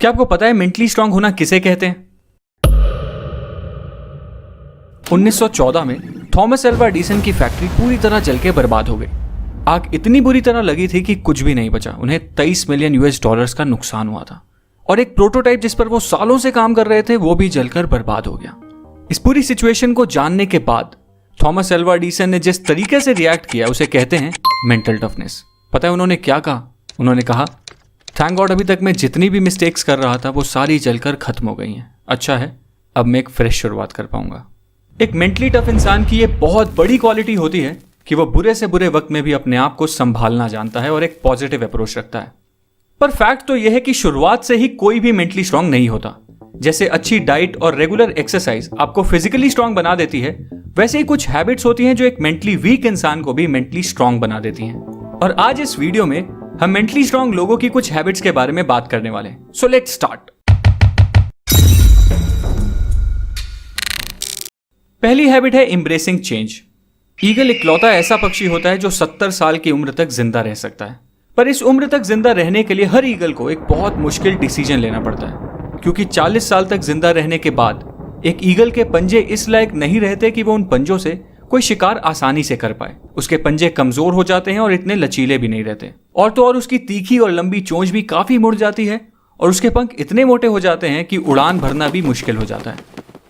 क्या आपको पता है मेंटली स्ट्रांग होना किसे कहते हैं? 1914 में थॉमस एल्वा एडिसन की फैक्ट्री पूरी तरह जल के बर्बाद हो गई। आग इतनी बुरी तरह लगी थी कि कुछ भी नहीं बचा। उन्हें 23 मिलियन US$ का नुकसान हुआ था और एक प्रोटोटाइप जिस पर वो सालों से काम कर रहे थे वो भी जलकर बर्बाद हो गया। इस पूरी सिचुएशन को जानने के बाद थॉमस एल्वा एडिसन ने जिस तरीके से रिएक्ट किया उसे कहते हैं मेंटल टफनेस। पता है उन्होंने क्या कहा? उन्होंने कहा, थैंक गॉड अभी तक मैं जितनी भी मिस्टेक्स कर रहा था वो सारी जलकर खत्म हो गई हैं। अच्छा है, अब मैं एक फ्रेश शुरुआत कर पाऊंगा। एक मेंटली टफ इंसान की ये बहुत बड़ी क्वालिटी होती है कि वो बुरे से बुरे वक्त में भी अपने आप को संभालना जानता है और एक पॉजिटिव अप्रोच रखता है। पर फैक्ट तो यह है कि शुरुआत से ही कोई भी मेंटली स्ट्रांग नहीं होता। जैसे अच्छी डाइट और रेगुलर एक्सरसाइज आपको फिजिकली स्ट्रांग बना देती है, वैसे ही कुछ हैबिट्स होती हैं जो एक मेंटली वीक इंसान को भी मेंटली स्ट्रांग बना देती हैं। और आज इस वीडियो में हम मेंटली स्ट्रांग लोगों की कुछ हैबिट्स के बारे में बात करने वाले हैं। So let's start. पहली हैबिट है एम्ब्रेसिंग चेंज। ईगल इकलौता ऐसा पक्षी होता है जो 70 साल की उम्र तक जिंदा रह सकता है। पर इस उम्र तक जिंदा रहने के लिए हर ईगल को एक बहुत मुश्किल डिसीजन लेना पड़ता है, क्योंकि 40 साल तक जिंदा रहने के बाद एक ईगल के पंजे इस लायक नहीं रहते कि वो उन पंजों से कोई शिकार आसानी से कर पाए। उसके पंजे कमजोर हो जाते हैं और इतने लचीले भी नहीं रहते। और तो और उसकी तीखी और लंबी चोंच भी काफी मुड़ जाती है और उसके पंख इतने मोटे हो जाते हैं कि उड़ान भरना भी मुश्किल हो जाता है।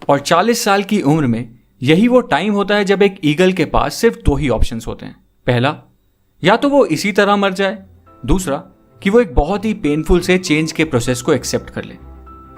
और 40 साल की उम्र में यही वो टाइम होता है जब एक ईगल के पास सिर्फ 2 ही ऑप्शंस होते हैं। पहला, या तो वो इसी तरह मर जाए, दूसरा कि वो एक बहुत ही पेनफुल से चेंज के प्रोसेस को एक्सेप्ट कर ले।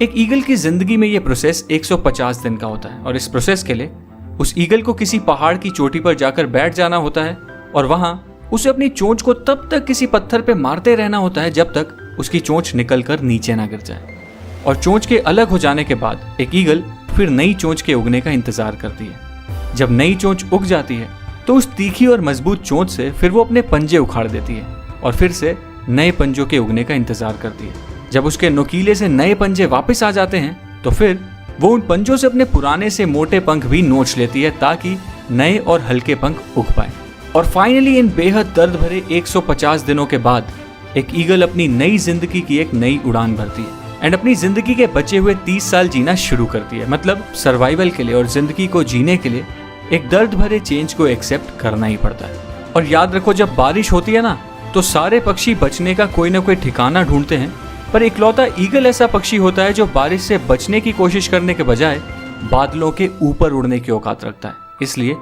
एक ईगल की जिंदगी में ये प्रोसेस 150 दिन का होता है और इस प्रोसेस के लिए उस ईगल को किसी पहाड़ की चोटी पर जाकर बैठ जाना होता है और वहां उसे अपनी चोंच को तब तक किसी पत्थर पे मारते रहना होता है जब तक उसकी चोंच निकलकर नीचे ना गिर जाए। और चोंच के अलग हो जाने के बाद एक ईगल फिर नई चोंच के उगने का इंतजार करती है। जब नई चोंच उग जाती है तो उस तीखी और मजबूत चोंच से फिर वो अपने पंजे उखाड़ देती है और फिर से नए पंजों के उगने का इंतजार करती है। जब उसके नुकीले से नए पंजे वापस आ जाते हैं तो फिर वो उन पंजों से अपने पुराने से मोटे पंख भी नोच लेती है ताकि नए और हल्के पंख उग पाए। और फाइनली इन बेहद दर्द भरे 150 दिनों के बाद एक ईगल अपनी नई जिंदगी की एक नई उड़ान भरती है एंड अपनी जिंदगी के बचे हुए 30 साल जीना शुरू करती है। मतलब सर्वाइवल के लिए और जिंदगी को जीने के लिए एक दर्द भरे चेंज को एक्सेप्ट करना ही पड़ता है। और याद रखो, जब बारिश होती है ना तो सारे पक्षी बचने का कोई ना कोई ठिकाना ढूंढते हैं, पर इकलौता ईगल ऐसा पक्षी होता है जो बारिश से बचने की कोशिश करने के बजाय बादलों के ऊपर उड़ने की औकात रखता है। इसलिए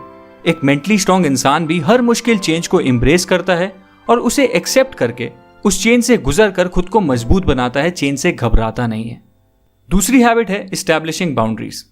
एक मेंटली स्ट्रांग इंसान भी हर मुश्किल चेंज को एम्ब्रेस करता है और उसे एक्सेप्ट करके उस चेन से गुजर कर खुद को मजबूत बनाता है, चेन से घबराता नहीं है। दूसरी हैबिट है एस्टैब्लिशिंग बाउंड्रीज।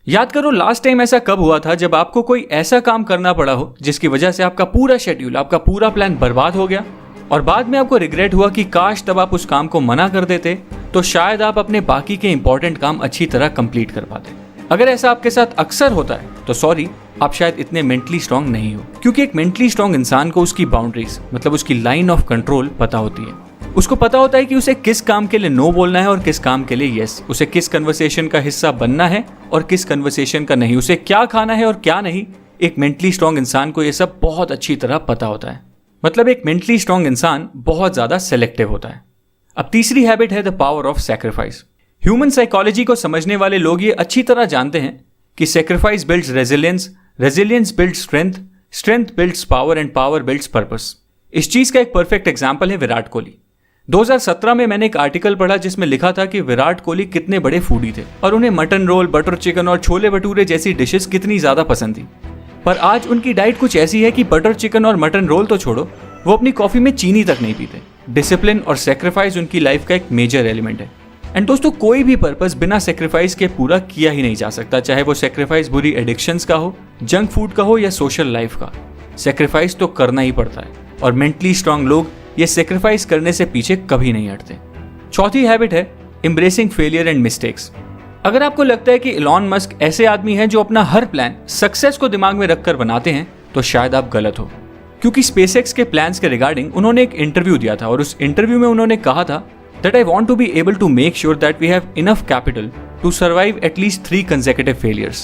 याद करो लास्ट टाइम ऐसा कब हुआ था जब आपको कोई ऐसा काम करना पड़ा हो जिसकी वजह से आपका पूरा शेड्यूल, आपका पूरा प्लान बर्बाद हो गया और बाद में आपको रिग्रेट हुआ कि काश तब आप उस काम को मना कर देते तो शायद आप अपने बाकी के इंपॉर्टेंट काम अच्छी तरह कंप्लीट कर पाते। अगर ऐसा आपके साथ अक्सर होता है तो सॉरी, आप शायद इतने मेंटली स्ट्रांग नहीं हो, क्योंकि एक मेंटली स्ट्रांग इंसान को उसकी बाउंड्रीज मतलब उसकी लाइन ऑफ कंट्रोल पता होती है। उसको पता होता है कि उसे किस काम के लिए नो बोलना है और किस काम के लिए यस, उसे किस कन्वर्सेशन का हिस्सा बनना है और किस कन्वर्सेशन का नहीं, उसे क्या खाना है और क्या नहीं। एक मेंटली स्ट्रांग इंसान को यह सब बहुत अच्छी तरह पता होता है। मतलब एक मेंटली स्ट्रांग इंसान बहुत ज्यादा सेलेक्टिव होता है। अब तीसरी हैबिट है the power of sacrifice. Human psychology को समझने वाले लोग ये अच्छी तरह जानते हैं कि sacrifice builds resilience, resilience builds strength, strength builds power and power builds purpose. इस चीज का एक परफेक्ट एग्जांपल है विराट कोहली। 2017 में मैंने एक आर्टिकल पढ़ा जिसमें लिखा था कि विराट कोहली कितने बड़े फूडी थे और उन्हें मटन रोल, बटर चिकन और छोले भटूरे जैसी डिशेस कितनी ज्यादा पसंद थी। पर आज उनकी डाइट कुछ ऐसी है कि बटर चिकन और मटन रोल तो छोड़ो, वो अपनी कॉफी में चीनी तक नहीं पीते। डिसिप्लिन और सैक्रिफाइस उनकी लाइफ का एक मेजर एलिमेंट है। एंड दोस्तों, कोई भी पर्पस बिना सैक्रिफाइस के पूरा किया ही नहीं जा सकता, चाहे वो सैक्रिफाइस बुरी एडिक्शंस का हो, जंक फूड का हो या सोशल लाइफ का। सैक्रिफाइस तो करना ही पड़ता है और मेंटली स्ट्रांग लोग ये सैक्रिफाइस करने से पीछे कभी नहीं हटते। चौथी हैबिट है एम्ब्रेसिंग फेलियर एंड मिस्टेक्स। अगर आपको लगता है कि इलॉन मस्क ऐसे आदमी हैं जो अपना हर प्लान सक्सेस को दिमाग में रखकर बनाते हैं, तो शायद आप गलत हो, क्योंकि स्पेसएक्स के प्लान्स के रिगार्डिंग उन्होंने एक इंटरव्यू दिया था और उस इंटरव्यू में उन्होंने कहा था that I want to be able to make sure that we have enough capital to survive at least 3 consecutive failures।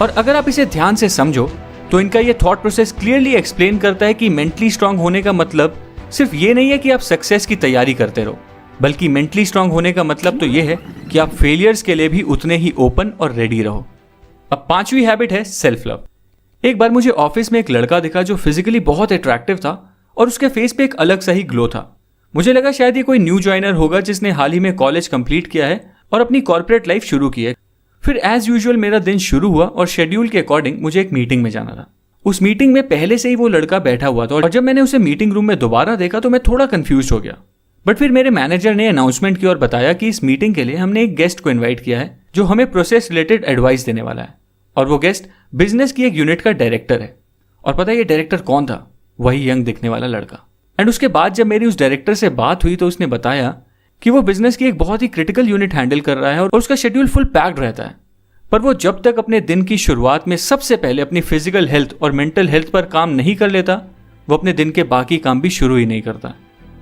और अगर आप इसे ध्यान से समझो तो इनका ये थॉट प्रोसेस क्लियरली एक्सप्लेन करता है कि मेंटली स्ट्रांग होने का मतलब सिर्फ ये नहीं है कि आप सक्सेस की तैयारी करते रहो, बल्कि मेंटली स्ट्रांग होने का मतलब तो यह है कि आप फेलियर्स के लिए भी उतने ही ओपन और रेडी रहो। अब 5वीं हैबिट है सेल्फ लव। एक बार मुझे ऑफिस में एक लड़का दिखा जो फिजिकली बहुत अट्रैक्टिव था और उसके फेस पे एक अलग सा ही ग्लो था। मुझे लगा शायद ये कोई न्यू ज्वाइनर होगा जिसने हाल ही में कॉलेज कंप्लीट किया है और अपनी कॉर्पोरेट लाइफ शुरू की है। फिर एज यूजुअल मेरा दिन शुरू हुआ और शेड्यूल के अकॉर्डिंग मुझे एक मीटिंग में जाना था। उस मीटिंग में पहले से ही वो लड़का बैठा हुआ था और जब मैंने उसे मीटिंग रूम में दोबारा देखा तो मैं थोड़ा कंफ्यूज हो गया। बट फिर मेरे मैनेजर ने अनाउंसमेंट की और बताया कि इस मीटिंग के लिए हमने एक गेस्ट को इन्वाइट किया है जो हमें प्रोसेस रिलेटेड एडवाइस देने वाला है, और वो गेस्ट बिजनेस की एक यूनिट का डायरेक्टर है। और पता है ये डायरेक्टर कौन था? वही यंग दिखने वाला लड़का। एंड उसके बाद जब मेरी उस डायरेक्टर से बात हुई तो उसने बताया कि वो बिजनेस की एक बहुत ही क्रिटिकल यूनिट हैंडल कर रहा है और उसका शेड्यूल फुल पैक्ड रहता है, पर वो जब तक अपने दिन की शुरुआत में सबसे पहले अपनी फिजिकल हेल्थ और मेंटल हेल्थ पर काम नहीं कर लेता, वो अपने दिन के बाकी काम भी शुरू ही नहीं करता।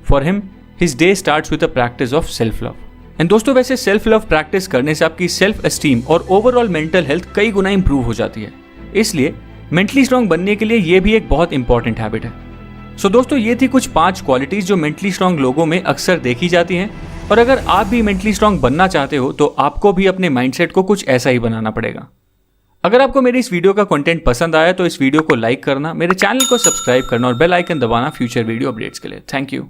For him his day starts with a practice of self love. And दोस्तों, वैसे सेल्फ लव प्रैक्टिस करने से आपकी सेल्फ एस्टीम और ओवरऑल मेंटल हेल्थ कई गुना इंप्रूव हो जाती है। इसलिए मेंटली स्ट्रांग बनने के लिए ये भी एक बहुत इंपॉर्टेंट हैबिट है। सो दोस्तों, ये थी कुछ 5 क्वालिटीज जो मेंटली स्ट्रांग लोगों में अक्सर देखी जाती हैं, और अगर आप भी मेंटली स्ट्रांग बनना चाहते हो तो आपको भी अपने माइंडसेट को कुछ ऐसा ही बनाना पड़ेगा। अगर आपको मेरी इस वीडियो का कंटेंट पसंद आया तो इस वीडियो को लाइक करना, मेरे चैनल को सब्सक्राइब करना और बेल आइकन दबाना फ्यूचर वीडियो अपडेट्स के लिए। Thank you.